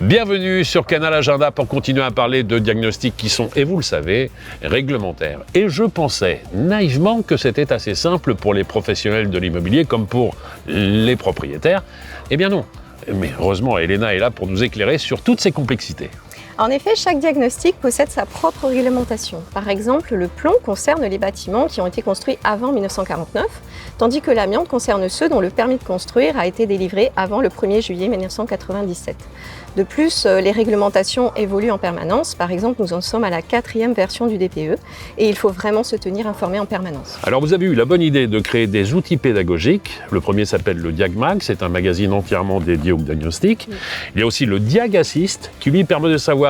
Bienvenue sur Canal Agenda pour continuer à parler de diagnostics qui sont, et vous le savez, réglementaires. Et je pensais naïvement que c'était assez simple pour les professionnels de l'immobilier comme pour les propriétaires. Eh bien non. Mais heureusement, Elena est là pour nous éclairer sur toutes ces complexités. En effet, chaque diagnostic possède sa propre réglementation. Par exemple, le plomb concerne les bâtiments qui ont été construits avant 1949, tandis que l'amiante concerne ceux dont le permis de construire a été délivré avant le 1er juillet 1997. De plus, les réglementations évoluent en permanence. Par exemple, nous en sommes à la 4e version du DPE et il faut vraiment se tenir informé en permanence. Alors vous avez eu la bonne idée de créer des outils pédagogiques. Le premier s'appelle le DiagMag, c'est un magazine entièrement dédié au diagnostic. Il y a aussi le DiagAssist qui lui permet de savoir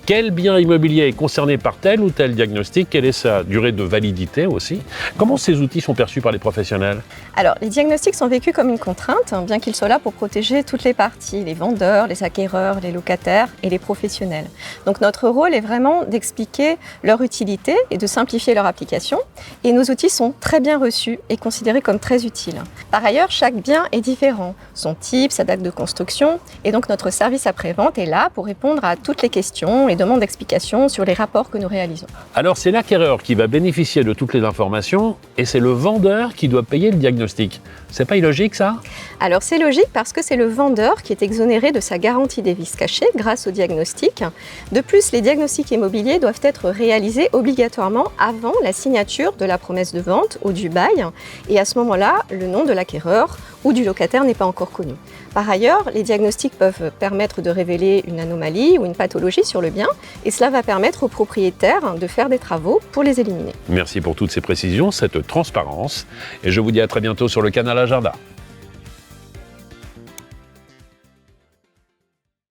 quel bien immobilier est concerné par tel ou tel diagnostic, quelle est sa durée de validité aussi. Comment ces outils sont perçus par les professionnels? Alors, les diagnostics sont vécus comme une contrainte, bien qu'ils soient là pour protéger toutes les parties, les vendeurs, les acquéreurs, les locataires et les professionnels. Donc notre rôle est vraiment d'expliquer leur utilité et de simplifier leur application. Et nos outils sont très bien reçus et considérés comme très utiles. Par ailleurs, chaque bien est différent. Son type, sa date de construction, et donc notre service après-vente est là pour répondre à toutes les questions et demandes d'explications sur les rapports que nous réalisons. Alors c'est l'acquéreur qui va bénéficier de toutes les informations et c'est le vendeur qui doit payer le diagnostic. C'est pas illogique ça? Alors c'est logique parce que c'est le vendeur qui est exonéré de sa garantie des vices cachés grâce au diagnostic. De plus, les diagnostics immobiliers doivent être réalisés obligatoirement avant la signature de la promesse de vente ou du bail. Et à ce moment-là, le nom de l'acquéreur ou du locataire n'est pas encore connu. Par ailleurs, les diagnostics peuvent permettre de révéler une anomalie ou une pathologie sur le bien et cela va permettre aux propriétaires de faire des travaux pour les éliminer. Merci pour toutes ces précisions, cette transparence et je vous dis à très bientôt sur le Canal Agenda.